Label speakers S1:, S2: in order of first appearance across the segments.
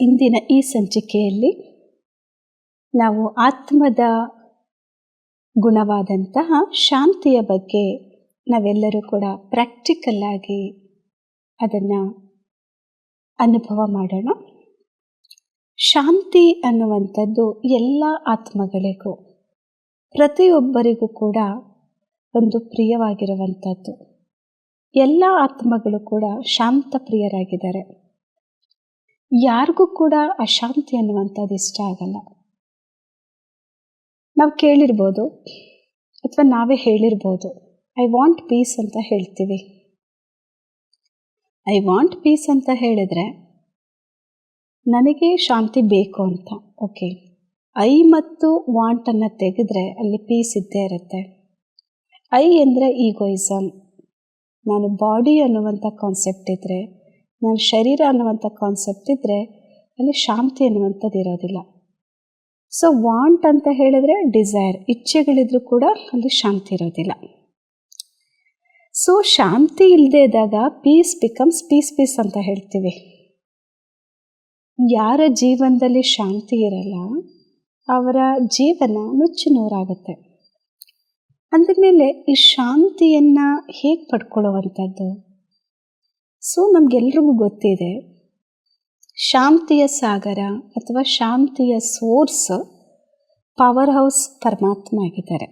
S1: ಇಂದಿನ ಈ ಸಂಚಿಕೆಯಲ್ಲಿ ನಾವು ಆತ್ಮದ ಗುಣವಾದಂತಹ ಶಾಂತಿಯ ಬಗ್ಗೆ ನಾವೆಲ್ಲರೂ ಕೂಡ ಪ್ರಾಕ್ಟಿಕಲ್ ಆಗಿ ಅದನ್ನು ಅನುಭವ ಮಾಡೋಣ. ಶಾಂತಿ ಅನ್ನುವಂಥದ್ದು ಎಲ್ಲ ಆತ್ಮಗಳಿಗೂ, ಪ್ರತಿಯೊಬ್ಬರಿಗೂ ಕೂಡ ಒಂದು ಪ್ರಿಯವಾಗಿರುವಂಥದ್ದು. ಎಲ್ಲ ಆತ್ಮಗಳು ಕೂಡ ಶಾಂತ ಪ್ರಿಯರಾಗಿದ್ದಾರೆ. ಯಾರಿಗೂ ಕೂಡ ಅಶಾಂತಿ ಅನ್ನುವಂಥದ್ದು ಇಷ್ಟ ಆಗಲ್ಲ. ನಾವು ಕೇಳಿರ್ಬೋದು ಅಥವಾ ನಾವೇ ಹೇಳಿರ್ಬೋದು, ಐ ವಾಂಟ್ ಪೀಸ್ ಅಂತ ಹೇಳ್ತೀವಿ. ಐ ವಾಂಟ್ ಪೀಸ್ ಅಂತ ಹೇಳಿದ್ರೆ ನನಗೆ ಶಾಂತಿ ಬೇಕು ಅಂತ. ಓಕೆ, ಐ ಮತ್ತು ವಾಂಟನ್ನು ತೆಗೆದ್ರೆ ಅಲ್ಲಿ ಪೀಸ್ ಇದ್ದೇ ಇರುತ್ತೆ. ಐ ಅಂದರೆ ಈಗೋಯಿಸಮ್, ನಾನು ಬಾಡಿ ಅನ್ನುವಂಥ ಕಾನ್ಸೆಪ್ಟ್ ಇದ್ದರೆ, ನಾನು ಶರೀರ ಅನ್ನುವಂಥ ಕಾನ್ಸೆಪ್ಟ್ ಇದ್ದರೆ ಅಲ್ಲಿ ಶಾಂತಿ ಅನ್ನುವಂಥದ್ದು ಇರೋದಿಲ್ಲ. ವಾಂಟ್ ಅಂತ ಹೇಳಿದ್ರೆ ಡಿಸೈರ್, ಇಚ್ಛೆಗಳಿದ್ರೂ ಕೂಡ ಅಲ್ಲಿ ಶಾಂತಿ ಇರೋದಿಲ್ಲ. ಶಾಂತಿ ಇಲ್ಲದೆ ಇದ್ದಾಗ ಪೀಸ್ ಬಿಕಮ್ಸ್ ಪೀಸ್ ಅಂತ ಹೇಳ್ತೀವಿ. ಯಾರ ಜೀವನದಲ್ಲಿ ಶಾಂತಿ ಇರಲ್ಲ ಅವರ ಜೀವನ ನುಚ್ಚು ನೂರಾಗುತ್ತೆ. ಅಂದಮೇಲೆ ಈ ಶಾಂತಿಯನ್ನು ಹೇಗೆ ಪಡ್ಕೊಳ್ಳುವಂಥದ್ದು? ನಮಗೆಲ್ರಿಗೂ ಗೊತ್ತಿದೆ, ಶಾಂತಿಯ ಸಾಗರ ಅಥವಾ ಶಾಂತಿಯ ಸೋರ್ಸ್ ಪವರ್ ಹೌಸ್ ಪರಮಾತ್ಮ ಆಗಿದ್ದಾರೆ.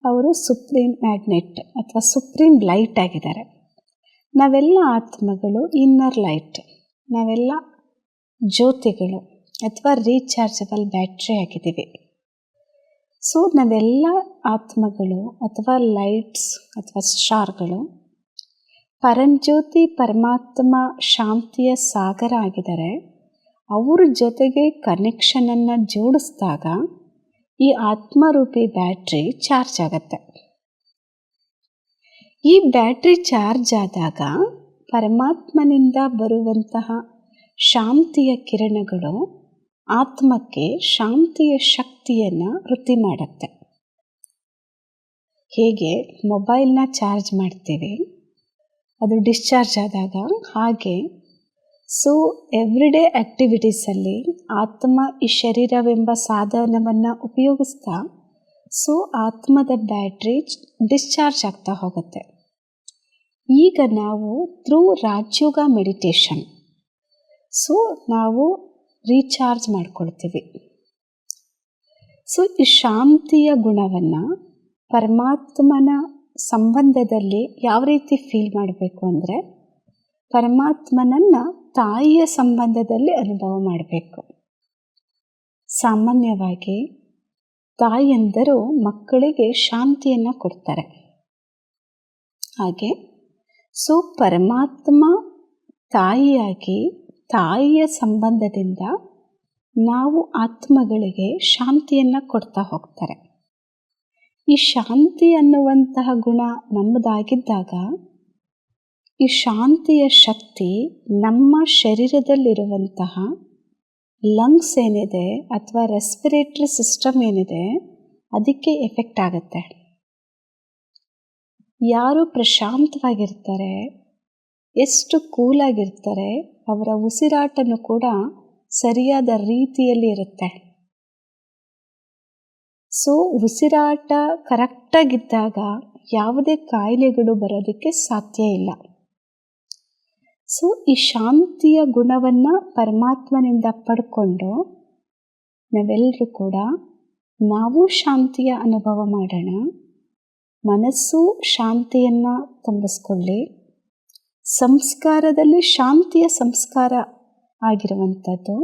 S1: ಅವರು ಸುಪ್ರೀಂ ಮ್ಯಾಗ್ನೆಟ್ ಅಥವಾ ಸುಪ್ರೀಂ ಲೈಟ್ ಆಗಿದ್ದಾರೆ. ನಾವೆಲ್ಲ ಆತ್ಮಗಳು ಇನ್ನರ್ ಲೈಟ್, ನಾವೆಲ್ಲ ಜ್ಯೋತಿಗಳು ಅಥವಾ ರೀಚಾರ್ಜಬಲ್ ಬ್ಯಾಟ್ರಿ ಆಗಿದ್ದೀವಿ. ನಾವೆಲ್ಲ ಆತ್ಮಗಳು ಅಥವಾ ಲೈಟ್ಸ್ ಅಥವಾ ಸ್ಟಾರ್ಗಳು ಪರಂಜ್ಯೋತಿ ಪರಮಾತ್ಮ ಶಾಂತಿಯ ಸಾಗರ ಆಗಿದ್ದಾರೆ. ಅವ್ರ ಜೊತೆಗೆ ಕನೆಕ್ಷನನ್ನು ಜೋಡಿಸಿದಾಗ ಈ ಆತ್ಮರೂಪಿ ಬ್ಯಾಟ್ರಿ ಚಾರ್ಜ್ ಆಗುತ್ತೆ. ಈ ಬ್ಯಾಟ್ರಿ ಚಾರ್ಜ್ ಆದಾಗ ಪರಮಾತ್ಮನಿಂದ ಬರುವಂತಹ ಶಾಂತಿಯ ಕಿರಣಗಳು ಆತ್ಮಕ್ಕೆ ಶಾಂತಿಯ ಶಕ್ತಿಯನ್ನು ವೃದ್ಧಿ ಮಾಡುತ್ತೆ. ಹೇಗೆ ಮೊಬೈಲ್ನ ಚಾರ್ಜ್ ಮಾಡ್ತೀವಿ, ಅದು ಡಿಸ್ಚಾರ್ಜ್ ಆದಾಗ, ಹಾಗೆ ಎವ್ರಿಡೇ ಆ್ಯಕ್ಟಿವಿಟೀಸಲ್ಲಿ ಆತ್ಮ ಈ ಶರೀರವೆಂಬ ಸಾಧನವನ್ನು ಉಪಯೋಗಿಸ್ತಾ ಆತ್ಮದ ಬ್ಯಾಟ್ರಿ ಡಿಸ್ಚಾರ್ಜ್ ಆಗ್ತಾ ಹೋಗುತ್ತೆ. ಈಗ ನಾವು ಥ್ರೂ ರಾಜಯೋಗ ಮೆಡಿಟೇಷನ್ ನಾವು ರೀಚಾರ್ಜ್ ಮಾಡ್ಕೊಳ್ತೀವಿ. ಈ ಶಾಂತಿಯ ಗುಣವನ್ನು ಪರಮಾತ್ಮನ ಸಂಬಂಧದಲ್ಲಿ ಯಾವ ರೀತಿ ಫೀಲ್ ಮಾಡಬೇಕು ಅಂದರೆ, ಪರಮಾತ್ಮನನ್ನು ತಾಯಿಯ ಸಂಬಂಧದಲ್ಲಿ ಅನುಭವ ಮಾಡಬೇಕು. ಸಾಮಾನ್ಯವಾಗಿ ತಾಯಿಯಂದರು ಮಕ್ಕಳಿಗೆ ಶಾಂತಿಯನ್ನು ಕೊಡ್ತಾರೆ. ಹಾಗೆ ಪರಮಾತ್ಮ ತಾಯಿಯಾಗಿ ತಾಯಿಯ ಸಂಬಂಧದಿಂದ ನಾವು ಆತ್ಮಗಳಿಗೆ ಶಾಂತಿಯನ್ನು ಕೊಡ್ತಾ ಹೋಗ್ತಾರೆ. ಈ ಶಾಂತಿ ಅನ್ನುವಂತಹ ಗುಣ ನಮ್ಮದಾಗಿದ್ದಾಗ ಈ ಶಾಂತಿಯ ಶಕ್ತಿ ನಮ್ಮ ಶರೀರದಲ್ಲಿರುವಂತಹ ಲಂಗ್ಸ್ ಏನಿದೆ ಅಥವಾ ರೆಸ್ಪಿರೇಟರಿ ಸಿಸ್ಟಮ್ ಏನಿದೆ ಅದಕ್ಕೆ ಎಫೆಕ್ಟ್ ಆಗುತ್ತೆ. ಯಾರು ಪ್ರಶಾಂತವಾಗಿರ್ತಾರೆ, ಎಷ್ಟು ಕೂಲಾಗಿರ್ತಾರೆ, ಅವರ ಉಸಿರಾಟನೂ ಕೂಡ ಸರಿಯಾದ ರೀತಿಯಲ್ಲಿ ಇರುತ್ತೆ. ಉಸಿರಾಟ ಕರೆಕ್ಟಾಗಿದ್ದಾಗ ಯಾವುದೇ ಕಾಯಿಲೆಗಳು ಬರೋದಕ್ಕೆ ಸಾಧ್ಯ ಇಲ್ಲ. ಈ ಶಾಂತಿಯ ಗುಣವನ್ನು ಪರಮಾತ್ಮನಿಂದ ಪಡ್ಕೊಂಡು ನಾವೆಲ್ಲರೂ ಕೂಡ ನಾವು ಶಾಂತಿಯ ಅನುಭವ ಮಾಡೋಣ. ಮನಸ್ಸು ಶಾಂತಿಯನ್ನು ತುಂಬಿಸ್ಕೊಳ್ಳಿ. ಸಂಸ್ಕಾರದಲ್ಲಿ ಶಾಂತಿಯ ಸಂಸ್ಕಾರ ಆಗಿರುವಂಥದ್ದು,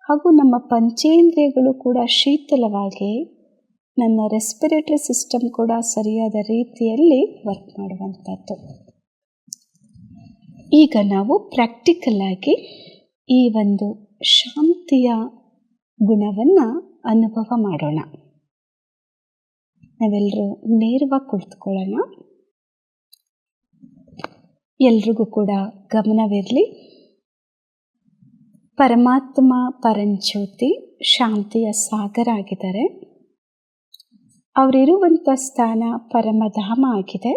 S1: ಹಾಗೂ ನಮ್ಮ ಪಂಚೇಂದ್ರಿಯಗಳು ಕೂಡ ಶೀತಲವಾಗಿ, ನನ್ನ ರೆಸ್ಪಿರೇಟರಿ ಸಿಸ್ಟಮ್ ಕೂಡ ಸರಿಯಾದ ರೀತಿಯಲ್ಲಿ ವರ್ಕ್ ಮಾಡುವಂಥದ್ದು. ಈಗ ನಾವು ಪ್ರಾಕ್ಟಿಕಲ್ ಆಗಿ ಈ ಒಂದು ಶಾಂತಿಯ ಗುಣವನ್ನು ಅನುಭವ ಮಾಡೋಣ. ನಾವೆಲ್ಲರೂ ನೇರವಾಗಿ ಕುಳಿತುಕೊಳ್ಳೋಣ. ಎಲ್ರಿಗೂ ಕೂಡ ಗಮನವಿರಲಿ. ಪರಮಾತ್ಮ ಪರಂಜ್ಯೋತಿ ಶಾಂತಿಯ ಸಾಗರ ಆಗಿದ್ದಾರೆ. ಅವರಿರುವಂಥ ಸ್ಥಾನ ಪರಮಧಾಮ ಆಗಿದೆ.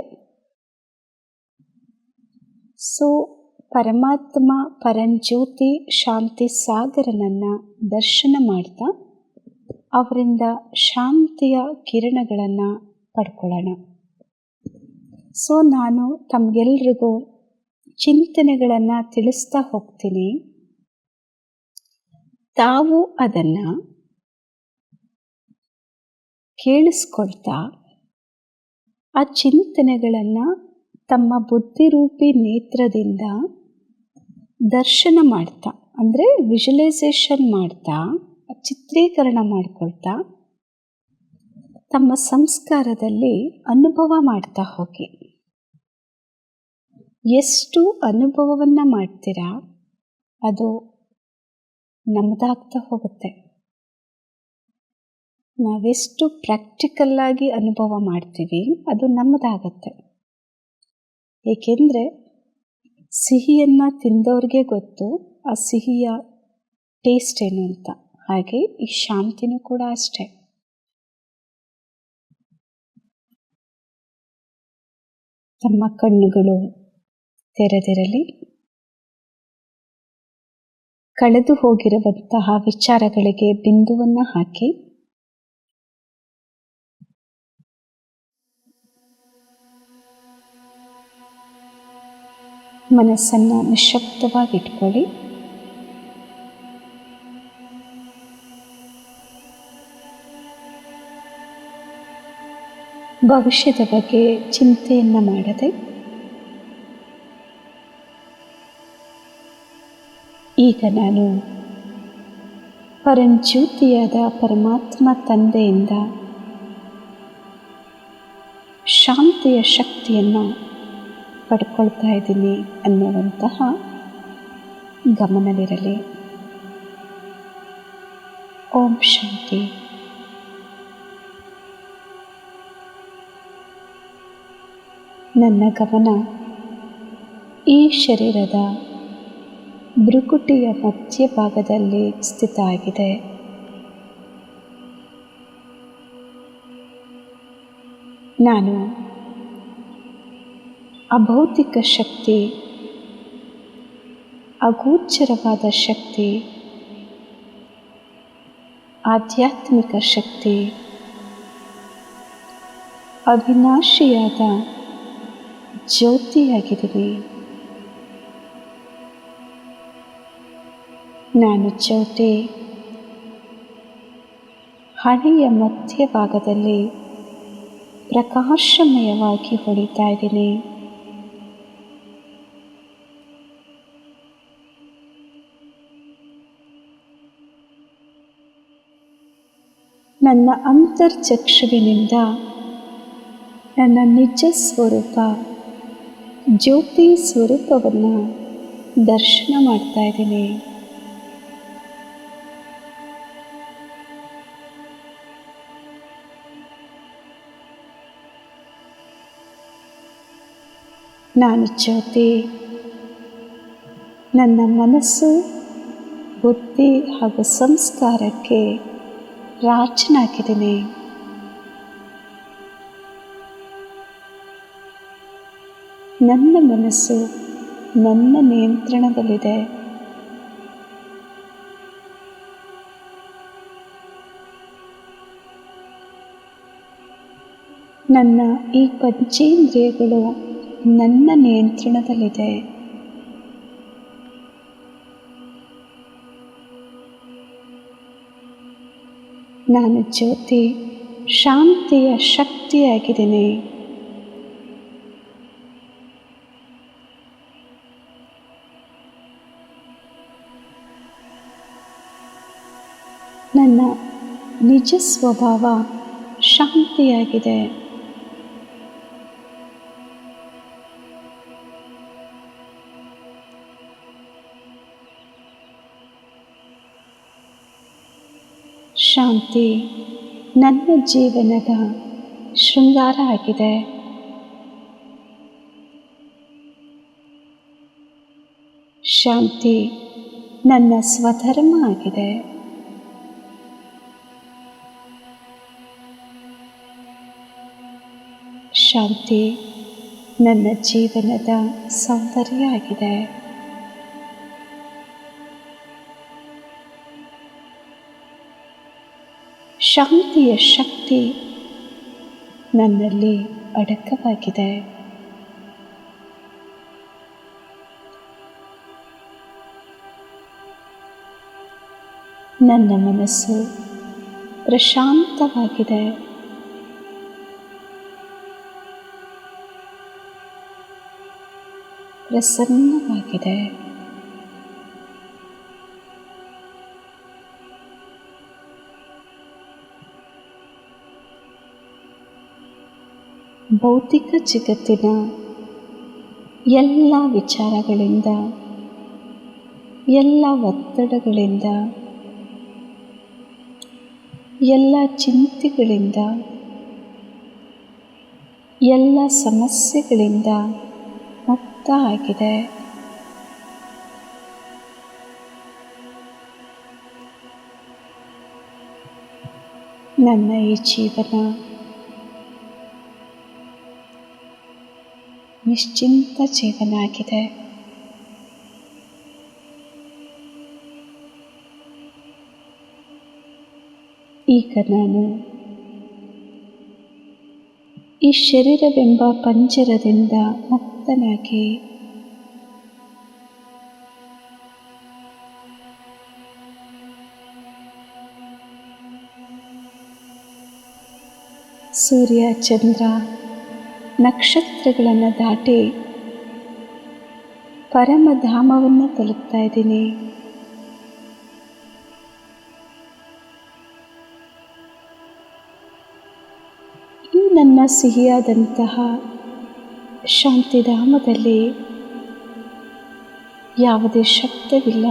S1: ಪರಮಾತ್ಮ ಪರಂಜ್ಯೋತಿ ಶಾಂತಿ ಸಾಗರನನ್ನು ದರ್ಶನ ಮಾಡ್ತಾ ಅವರಿಂದ ಶಾಂತಿಯ ಕಿರಣಗಳನ್ನು ಪಡ್ಕೊಳ್ಳೋಣ. ಸೊ ನಾನು ತಮಗೆಲ್ರಿಗೂ ಚಿಂತನೆಗಳನ್ನು ತಿಳಿಸ್ತಾ ಹೋಗ್ತೀನಿ. ತಾವು ಅದನ್ನು ಕೇಳಿಸ್ಕೊಳ್ತಾ ಆ ಚಿಂತನೆಗಳನ್ನು ತಮ್ಮ ಬುದ್ಧಿರೂಪಿ ನೇತ್ರದಿಂದ ದರ್ಶನ ಮಾಡ್ತಾ, ಅಂದರೆ ವಿಜುವಲೈಸೇಷನ್ ಮಾಡ್ತಾ, ಚಿತ್ರೀಕರಣ ಮಾಡ್ಕೊಳ್ತಾ ತಮ್ಮ ಸಂಸ್ಕಾರದಲ್ಲಿ ಅನುಭವ ಮಾಡ್ತಾ ಹೋಗಿ. ಎಷ್ಟು ಅನುಭವವನ್ನು ಮಾಡ್ತೀರಾ ಅದು ನಮ್ಮದಾಗ್ತಾ ಹೋಗುತ್ತೆ. ನಾವೆಷ್ಟು ಪ್ರಾಕ್ಟಿಕಲ್ಲಾಗಿ ಅನುಭವ ಮಾಡ್ತೀವಿ ಅದು ನಮ್ಮದಾಗತ್ತೆ. ಏಕೆಂದರೆ ಸಿಹಿಯನ್ನು ತಿಂದವ್ರಿಗೆ ಗೊತ್ತು ಆ ಸಿಹಿಯ ಟೇಸ್ಟ್ ಏನು ಅಂತ. ಹಾಗೆ ಈ ಶಾಂತಿನೂ ಕೂಡ ಅಷ್ಟೆ. ತಮ್ಮ ಕಣ್ಣುಗಳು ತೆರೆದಿರಲಿ. ಕಳೆದು ಹೋಗಿರುವಂತಹ ವಿಚಾರಗಳಿಗೆ ಬಿಂದುವನ್ನು ಹಾಕಿ ಮನಸ್ಸನ್ನು ನಿಶ್ಶಬ್ದವಾಗಿಟ್ಕೊಳ್ಳಿ. ಭವಿಷ್ಯದ ಬಗ್ಗೆ ಚಿಂತೆಯನ್ನು ಮಾಡದೆ ಈಗ ನಾನು ಪರಂಜ್ಯೋತಿಯಾದ ಪರಮಾತ್ಮ ತಂದೆಯಿಂದ ಶಾಂತಿಯ ಶಕ್ತಿಯನ್ನು ಪಡ್ಕೊಳ್ತಾ ಇದ್ದೀನಿ ಅನ್ನುವಂತಹ ಗಮನವಿರಲಿ. ಓಂ ಶಾಂತಿ. ನನ್ನ ಗಮನ ಈ ಶರೀರದ ಭ್ರುಕುಟಿಯ ಮಧ್ಯಭಾಗದಲ್ಲಿ ಸ್ಥಿತ ಆಗಿದೆ. ನಾನು ಅಭೌತಿಕ ಶಕ್ತಿ, ಅಗೋಚರವಾದ ಶಕ್ತಿ, ಆಧ್ಯಾತ್ಮಿಕ ಶಕ್ತಿ, ಅವಿನಾಶಿಯಾದ ಜ್ಯೋತಿಯಾಗಿದ್ದೀನಿ. ನಾನು ಜ್ಯೋತಿ ಹಣೆಯ ಮಧ್ಯಭಾಗದಲ್ಲಿ ಪ್ರಕಾಶಮಯವಾಗಿ ಹೊಳಿತಾ ಇದ್ದೀನಿ. ನನ್ನ ಅಂತರ್ಚಕ್ಷುವಿನಿಂದ ನನ್ನ ನಿಜ ಸ್ವರೂಪ ಜ್ಯೋತಿ ಸ್ವರೂಪವನ್ನು ದರ್ಶನ ಮಾಡ್ತಾ ಇದ್ದೀನಿ. ನಾನು ಜ್ಯೋತಿ ನನ್ನ ಮನಸ್ಸು, ಬುದ್ಧಿ ಹಾಗೂ ಸಂಸ್ಕಾರಕ್ಕೆ ರಾಜನಾಗಿದ್ದೀನಿ. ನನ್ನ ಮನಸ್ಸು ನನ್ನ ನಿಯಂತ್ರಣದಲ್ಲಿದೆ. ನನ್ನ ಈ ಪಂಚೇಂದ್ರಿಯಗಳು ನನ್ನ ನಿಯಂತ್ರಣದಲ್ಲಿದೆ. ನಾನು ಜ್ಯೋತಿ ಶಾಂತಿಯ ಶಕ್ತಿಯಾಗಿದ್ದೀನಿ. ನನ್ನ ನಿಜ ಸ್ವಭಾವ ಶಾಂತಿಯಾಗಿದೆ. ಶಾಂತಿ ನನ್ನ ಜೀವನದ ಶೃಂಗಾರ ಆಗಿದೆ. ಶಾಂತಿ ನನ್ನ ಸ್ವಧರ್ಮ ಆಗಿದೆ. ಶಾಂತಿ ನನ್ನ ಜೀವನದ ಸೌಂದರ್ಯ ಆಗಿದೆ. ಶಾಂತಿಯ ಶಕ್ತಿ ನನ್ನಲ್ಲಿ ಅಡಕವಾಗಿದೆ. ನನ್ನ ಮನಸ್ಸು ಪ್ರಶಾಂತವಾಗಿದೆ. ಪ್ರಸನ್ನವಾಗಿದೆ. ಭೌತಿಕ ಜಗತ್ತಿನ ಎಲ್ಲ ವಿಚಾರಗಳಿಂದ, ಎಲ್ಲ ಒತ್ತಡಗಳಿಂದ, ಎಲ್ಲ ಚಿಂತೆಗಳಿಂದ, ಎಲ್ಲ ಸಮಸ್ಯೆಗಳಿಂದ ಮುಕ್ತ ಆಗಿದೆ. ನನ್ನ ಈ ಜೀವನ ನಿಶ್ಚಿಂತ ಜೀವನ ಆಗಿದೆ. ಈಗ ನಾನು ಈ ಶರೀರವೆಂಬ ಪಂಜರದಿಂದ ಮುಕ್ತನಾಗಿ ಸೂರ್ಯ, ಚಂದ್ರ, ನಕ್ಷತ್ರಗಳನ್ನು ದಾಟಿ ಪರಮಧಾಮವನ್ನು ತಲುಪ್ತಾ ಇದ್ದೀನಿ. ಈ ನನ್ನ ಸಿಹಿಯಾದಂತಹ ಶಾಂತಿಧಾಮದಲ್ಲಿ ಯಾವುದೇ ಶಬ್ದವಿಲ್ಲ.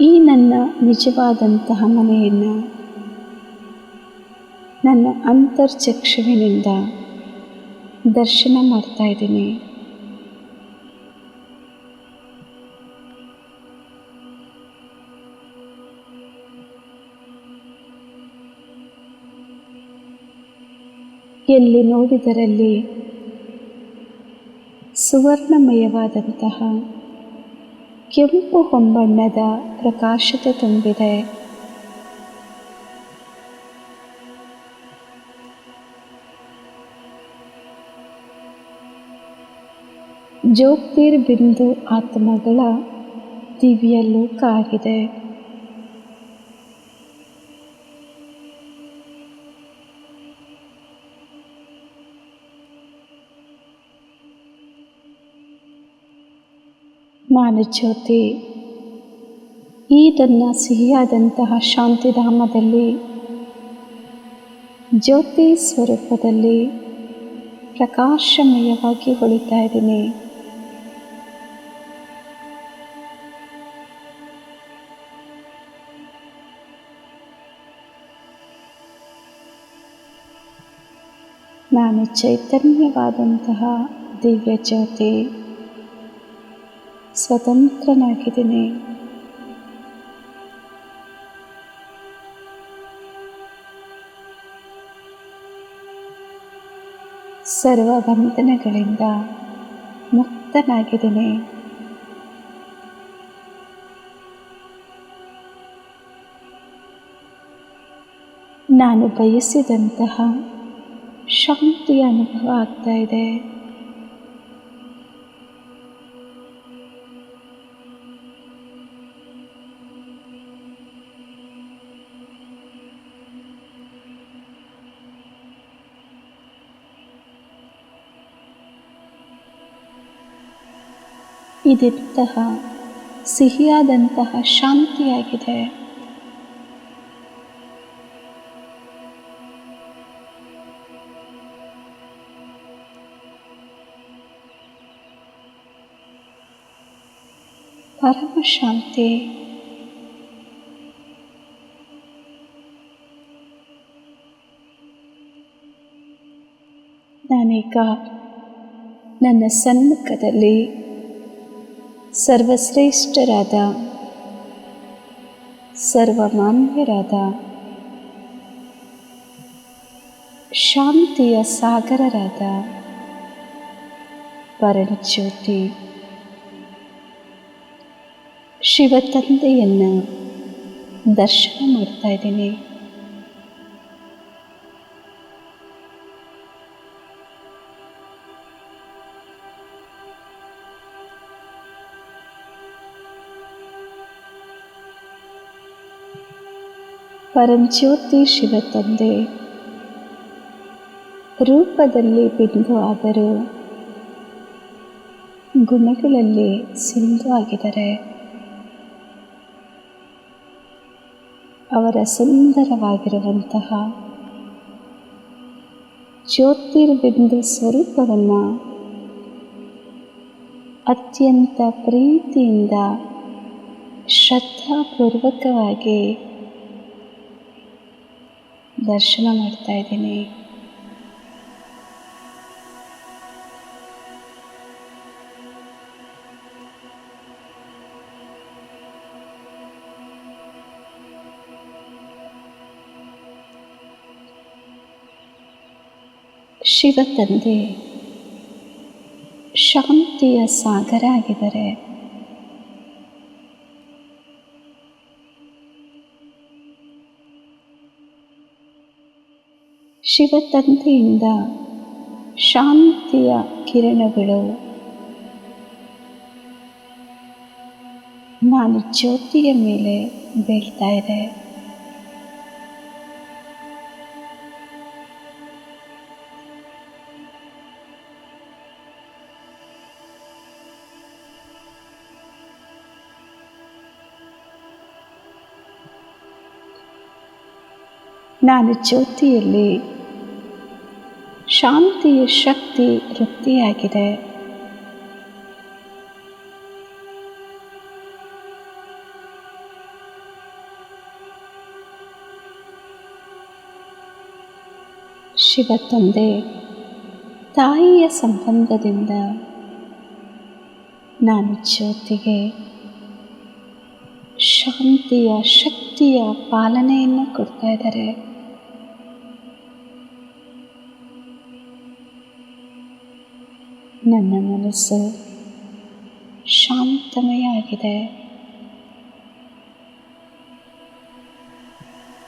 S1: ಈ ನನ್ನ ನಿಜವಾದಂತಹ ಮನೆಯನ್ನು ನನ್ನ ಅಂತರ್ಚಕ್ಷುವಿನಿಂದ ದರ್ಶನ ಮಾಡ್ತಾ ಇದ್ದೀನಿ. ಎಲ್ಲಿ ನೋಡಿದರಲ್ಲಿ ಸುವರ್ಣಮಯವಾದಂತಹ ಕೆಂಪು ಹೊಂಬಣ್ಣದ ಪ್ರಕಾಶತೆ ತುಂಬಿದೆ. ಜ್ಯೋತಿರ್ಬಿಂದು ಆತ್ಮಗಳ ದಿವ್ಯ ಲೋಕ ಆಗಿದೆ. ನಾನು ಜ್ಯೋತಿ. ಈ ನನ್ನ ಸಿಹಿಯಾದಂತಹ ಶಾಂತಿಧಾಮದಲ್ಲಿ ಜ್ಯೋತಿ ಸ್ವರೂಪದಲ್ಲಿ ಪ್ರಕಾಶಮಯವಾಗಿ ಹೊಳಿತಾ ಇದ್ದೀನಿ. ನಾನು ಚೈತನ್ಯವಾದಂತಹ ದಿವ್ಯ ಜ್ಯೋತಿ. ಸ್ವತಂತ್ರನಾಗಿದ್ದೀನಿ. ಸರ್ವ ಬಂಧನಗಳಿಂದ ಮುಕ್ತನಾಗಿದ್ದೀನಿ. ನಾನು ಬಯಸಿದಂತಹ ಶಾಂತಿಯ ಅನುಭವ ಆಗ್ತಾ ಇದೆ. ಇದೆಂತಹ ಸಿಹಿಯಾದಂತಹ ಶಾಂತಿಯಾಗಿದೆ. ಪರಮ ಶಾಂತಿ. ನಾನೀಗ ನನ್ನ ಸನ್ಮುಖದಲ್ಲಿ ಸರ್ವಶ್ರೇಷ್ಠರಾದ, ಸರ್ವಮಾನ್ಯರಾದ ಶಾಂತಿಯ ಸಾಗರರಾದ ಪರಮಜ್ಯೋತಿ ಶಿವ ತಂದೆಯನ್ನು ದರ್ಶನ ಮಾಡ್ತಾ ಇದ್ದೀನಿ. ಪರಂಜ್ಯೋತಿ ಶಿವ ತಂದೆ ರೂಪದಲ್ಲಿ ಬಿಂದು ಆದರೂ ಗುಣಗಳಲ್ಲಿ ಸಿಂಧು ಆಗಿದ್ದಾರೆ. ಅವರ ಸುಂದರವಾಗಿರುವಂತಹ ಜ್ಯೋತಿರ್ಬಿಂದು ಸ್ವರೂಪವನ್ನು ಅತ್ಯಂತ ಪ್ರೀತಿಯಿಂದ ಶ್ರದ್ಧಾಪೂರ್ವಕವಾಗಿ ದರ್ಶನ ಮಾಡ್ತಾ ಇದ್ದೀನಿ. ಶಿವ ತಂದೆ ಶಾಂತಿಯ ಸಾಗರ ಆಗಿದ್ದಾರೆ. ಶಿವ ತಂದೆಯಿಂದ ಶಾಂತಿಯ ಕಿರಣಗಳು ನಾನು ಜ್ಯೋತಿಯ ಮೇಲೆ ಬೀಳ್ತಾ ಇದೆ. ನಾನು ಜ್ಯೋತಿಯಲ್ಲಿ ಶಾಂತಿಯ ಶಕ್ತಿ ವೃತ್ತಿಯಾಗಿದೆ. ಶಿವ ತಂದೆ ತಾಯಿಯ ಸಂಬಂಧದಿಂದ ನಾನು ಜ್ಯೋತಿಗೆ ಶಾಂತಿಯ ಶಕ್ತಿಯ ಪಾಲನೆಯನ್ನು ಕೊಡ್ತಾ ಇದ್ದಾರೆ. ನನ್ನ ಮನಸ್ಸು ಶಾಂತಮಯ ಆಗಿದೆ.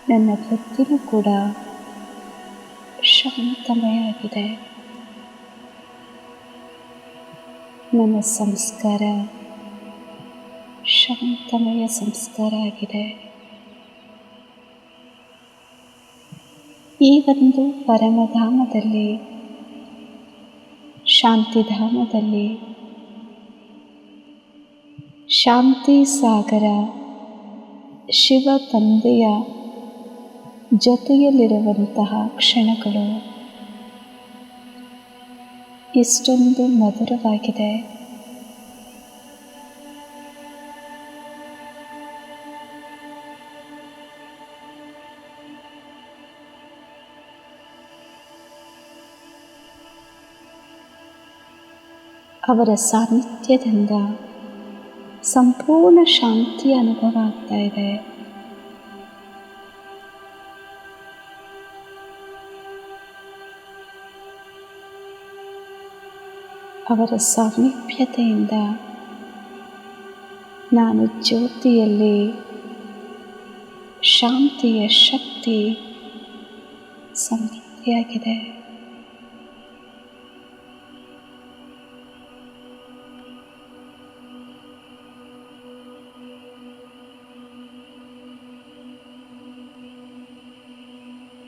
S1: ನನ್ನ ಬುದ್ಧಿನೂ ಕೂಡ ಶಾಂತಮಯ ಆಗಿದೆ. ನನ್ನ ಸಂಸ್ಕಾರ ಶಾಂತಮಯ ಸಂಸ್ಕಾರ ಆಗಿದೆ. ಈ ಒಂದು ಪರಮಧಾಮದಲ್ಲಿ, ಶಾಂತಿಧಾಮದಲ್ಲಿ ಶಾಂತಿ ಸಾಗರ ಶಿವ ತಂದೆಯ ಜೊತೆಯಲ್ಲಿರುವಂತಹ ಕ್ಷಣಗಳು ಇಷ್ಟೊಂದು ಮಧುರವಾಗಿದೆ. ಅವರ ಸಾನ್ನಿಧ್ಯದಿಂದ ಸಂಪೂರ್ಣ ಶಾಂತಿಯ ಅನುಭವ ಆಗ್ತಾ ಇದೆ. ಅವರ ಸಾಮೀಪ್ಯತೆಯಿಂದ ನಾನು ಜ್ಯೋತಿಯಲ್ಲಿ ಶಾಂತಿಯ ಶಕ್ತಿ ಸಮೃದ್ಧಿಯಾಗಿದೆ.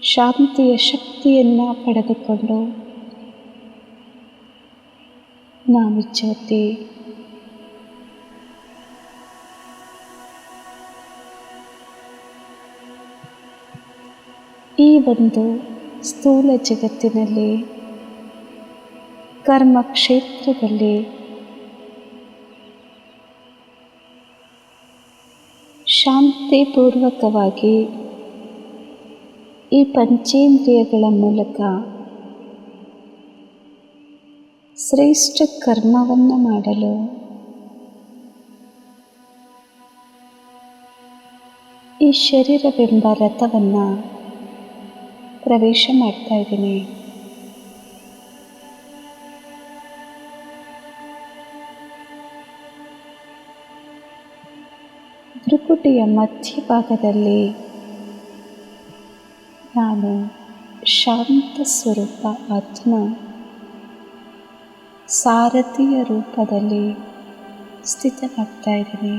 S1: ಶಾಂತಿಯ ಶಕ್ತಿಯನ್ನು ಪಡೆದುಕೊಂಡು ನಾನು ಜ್ಯೋತಿ ಈ ಒಂದು ಸ್ಥೂಲ ಜಗತ್ತಿನಲ್ಲಿ ಕರ್ಮ ಕ್ಷೇತ್ರದಲ್ಲಿ ಶಾಂತಿಪೂರ್ವಕವಾಗಿ ಈ ಪಂಚೇಂದ್ರಿಯಗಳ ಮೂಲಕ ಶ್ರೇಷ್ಠ ಕರ್ಮವನ್ನು ಮಾಡಲು ಈ ಶರೀರವೆಂಬ ರಥವನ್ನು ಪ್ರವೇಶ ಮಾಡ್ತಾ ಇದ್ದೀನಿ. ಭ್ರುಕುಟಿಯ ಮಧ್ಯಭಾಗದಲ್ಲಿ ನಾನು ಶಾಂತ ಸ್ವರೂಪ ಆತ್ಮ ಸಾರಥಿಯ ರೂಪದಲ್ಲಿ ಸ್ಥಿತನಾಗ್ತಾ ಇದ್ದೀನಿ.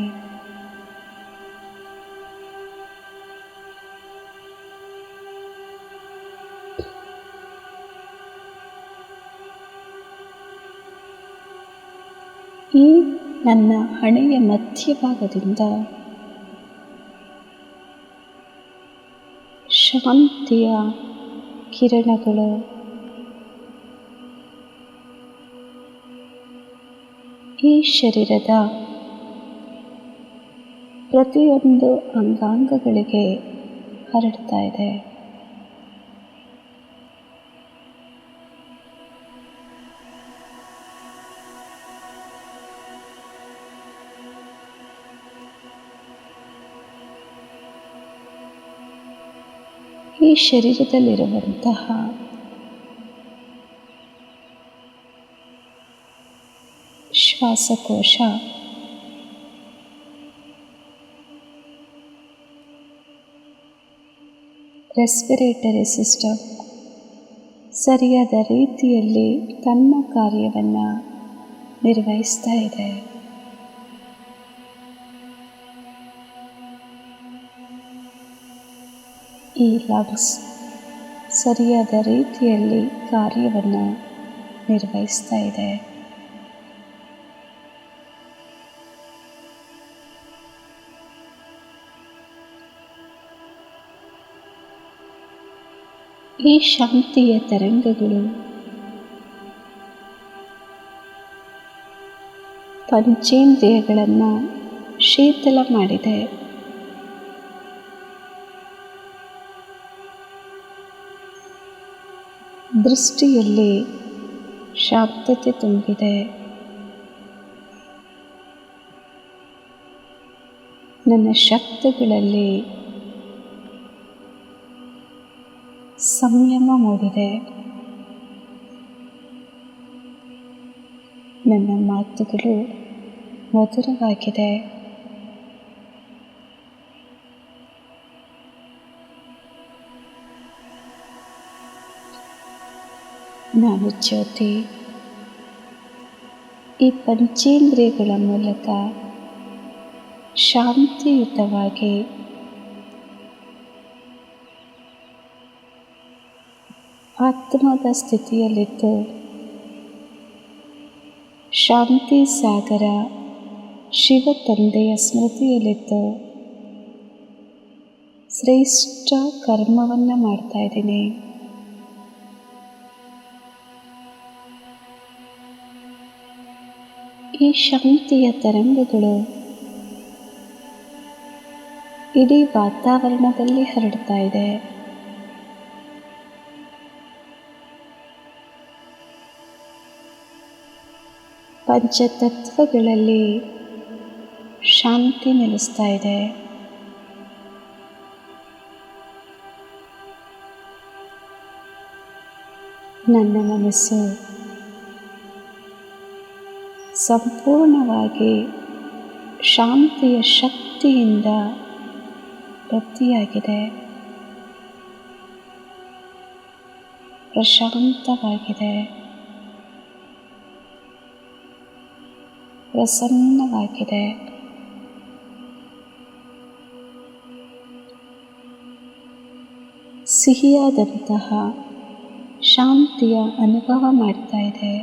S1: ಈ ನನ್ನ ಹಣೆಯ ಮಧ್ಯಭಾಗದಿಂದ ಶಾಂತಿಯ ಕಿರಣಗಳು ಈ ಶರೀರದ ಪ್ರತಿಯೊಂದು ಅಂಗಾಂಗಗಳಿಗೆ ಹರಡ್ತಾ ಇದೆ. ಈ ಶರೀರದಲ್ಲಿರುವಂತಹ ಶ್ವಾಸಕೋಶ ರೆಸ್ಪಿರೇಟರಿ ಸಿಸ್ಟಮ್ ಸರಿಯಾದ ರೀತಿಯಲ್ಲಿ ತನ್ನ ಕಾರ್ಯವನ್ನು ನಿರ್ವಹಿಸ್ತಾ ಇದೆ. ಈ ಲಂಗ್ಸ್ ಸರಿಯಾದ ರೀತಿಯಲ್ಲಿ ಕಾರ್ಯವನ್ನು ನಿರ್ವಹಿಸ್ತಾ ಇದೆ. ಈ ಶಾಂತಿಯ ತರಂಗಗಳು ಪಂಚೇಂದ್ರಿಯಗಳನ್ನು ಶೀತಲ ಮಾಡಿದೆ. ದೃಷ್ಟಿಯಲ್ಲಿ ಶಾಂತತೆ ತುಂಬಿದೆ. ನನ್ನ ಶಬ್ದಗಳಲ್ಲಿ ಸಂಯಮ ಮೂಡಿದೆ. ನನ್ನ ಮಾತುಗಳು ಮಧುರವಾಗಿದೆ. ನಾನು ಜ್ಯೋತಿ. ಈ ಪಂಚೇಂದ್ರಿಯಗಳ ಮೂಲಕ ಶಾಂತಿಯುತವಾಗಿ ಆತ್ಮದ ಸ್ಥಿತಿಯಲ್ಲಿದ್ದು ಶಾಂತಿ ಸಾಗರ ಶಿವ ತಂದೆಯ ಸ್ಮೃತಿಯಲ್ಲಿದ್ದು ಶ್ರೇಷ್ಠ ಕರ್ಮವನ್ನು ಮಾಡ್ತಾ ಇದ್ದೀನಿ. ಈ ಶಾಂತಿಯ ತರಂಗಗಳು ಇಡೀ ವಾತಾವರಣದಲ್ಲಿ ಹರಡ್ತಾ ಇದೆ. ಪಂಚತತ್ವಗಳಲ್ಲಿ ಶಾಂತಿ ನೆಲೆಸ್ತಾ ಇದೆ. ನನ್ನ ಮನಸ್ಸು ಸಂಪೂರ್ಣವಾಗಿ ಶಾಂತಿಯ ಶಕ್ತಿಯಿಂದ ವೃದ್ಧಿಯಾಗಿದೆ. ಪ್ರಶಾಂತವಾಗಿದೆ. ಪ್ರಸನ್ನವಾಗಿದೆ. ಸಿಹಿಯಾದಂತಹ ಶಾಂತಿಯ ಅನುಭವ ಮಾಡ್ತಾ ಇದೆ.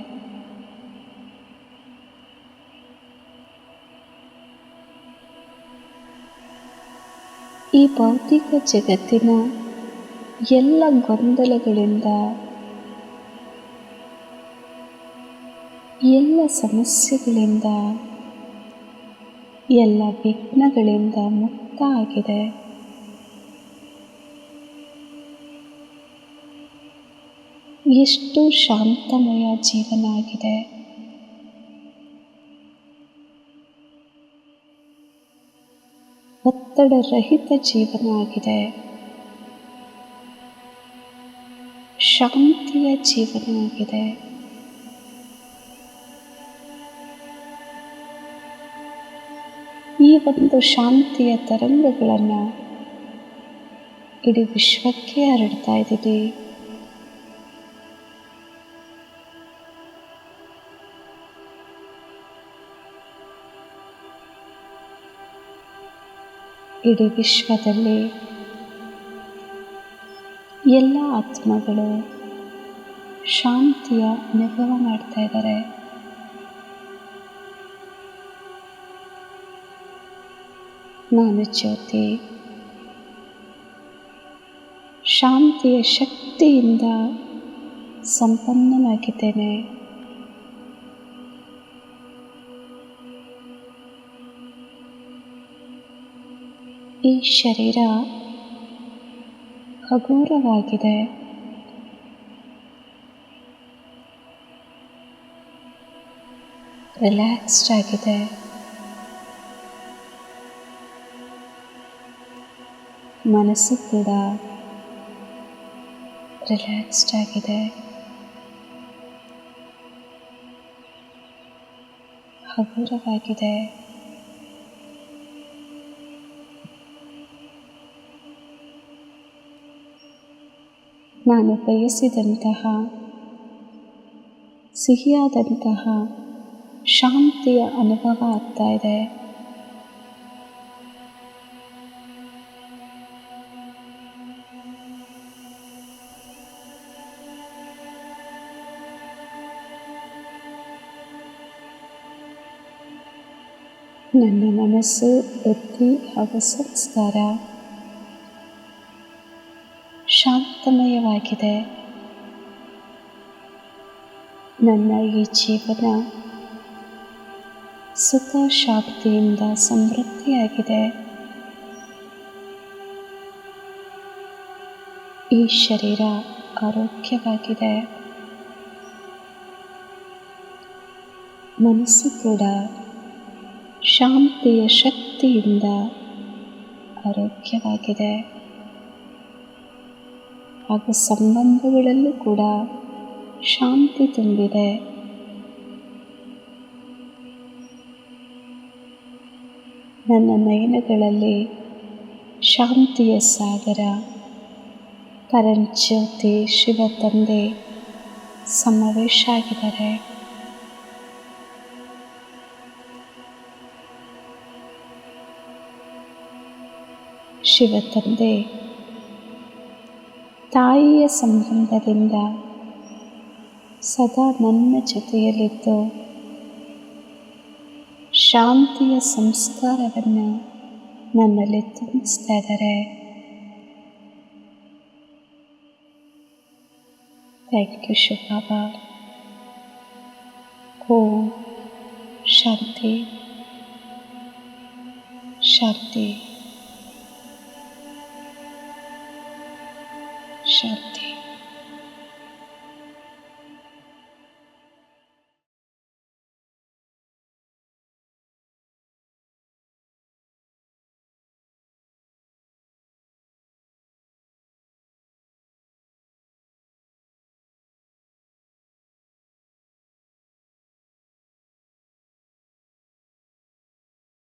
S1: ಈ ಭೌತಿಕ ಜಗತ್ತಿನ ಎಲ್ಲ ಗೊಂದಲಗಳಿಂದ, ಎಲ್ಲ ಸಮಸ್ಯೆಗಳಿಂದ, ಎಲ್ಲ ವಿಘ್ನಗಳಿಂದ ಮುಕ್ತ ಆಗಿದೆ. ಎಷ್ಟು ಶಾಂತಮಯ ಜೀವನ ಆಗಿದೆ. ಒತ್ತಡ ರಹಿತ ಜೀವನ ಆಗಿದೆ. ಶಾಂತಿಯ ಜೀವನ ಆಗಿದೆ. ಈ ಒಂದು ಶಾಂತಿಯ ತರಂಗಗಳನ್ನು ಇಡೀ ವಿಶ್ವಕ್ಕೆ ಹರಡ್ತಾ ಇದ್ದೀವಿ. ಇಡೀ ವಿಶ್ವದಲ್ಲಿ ಎಲ್ಲ ಆತ್ಮಗಳು ಶಾಂತಿಯ ಅನುಭವ ಮಾಡ್ತಾ ಇದ್ದಾರೆ. ನಾನು ಜ್ಯೋತಿ ಶಾಂತಿಯ ಶಕ್ತಿಯಿಂದ ಸಂಪನ್ನನಾಗಿದ್ದೇನೆ. ಈ ಶರೀರ ಹಗುರವಾಗಿದೆ. ರಿಲ್ಯಾಕ್ಸ್ಡ್ ಆಗಿದೆ. ಮನಸ್ಸು ಕೂಡ ರಿಲ್ಯಾಕ್ಸ್ಡ್ ಆಗಿದೆ, ಹಗುರವಾಗಿದೆ. ನಾನು ಬಯಸಿದಂತಹ ಸಿಹಿಯಾದಂತಹ ಶಾಂತಿಯ ಅನುಭವ ಆಗ್ತಾ ಇದೆ. ನನ್ನ ಮನಸ್ಸು, ಬುದ್ಧಿ ಹಾಗೂ ಸಂಸ್ಕಾರ ಶಾಂತಮಯವಾಗಿದೆ. ನನ್ನ ಈ ಜೀವನ ಸುಖ ಶಾಂತಿಯಿಂದ ಸಮೃದ್ಧಿಯಾಗಿದೆ. ಈ ಶರೀರ ಆರೋಗ್ಯವಾಗಿದೆ. ಮನಸ್ಸು ಕೂಡ ಶಾಂತಿಯ ಶಕ್ತಿಯಿಂದ ಆರೋಗ್ಯವಾಗಿದೆ. ಹಾಗೂ ಸಂಬಂಧಗಳಲ್ಲೂ ಕೂಡ ಶಾಂತಿ ತುಂಬಿದೆ. ನನ್ನ ನಯನಗಳಲ್ಲಿ ಶಾಂತಿಯ ಸಾಗರ ಪರಂಜ್ಯೋತಿ ಶಿವ ತಂದೆ ಸಮಾವೇಶ ಆಗಿದ್ದಾರೆ. ಶಿವ ತಂದೆ ತಾಯಿಯ ಸಂಬಂಧದಿಂದ ಸದಾ ನನ್ನ ಜೊತೆಯಲ್ಲಿದ್ದು ಶಾಂತಿಯ ಸಂಸ್ಕಾರವನ್ನು ನನ್ನಲ್ಲಿ ತುಂಬಿಸ್ತಾ ಇದ್ದಾರೆ. Thank you Shiva Baba. ಓಂ ಶಾಂತಿ ಶಾಂತಿ ಶಾಂತಿ.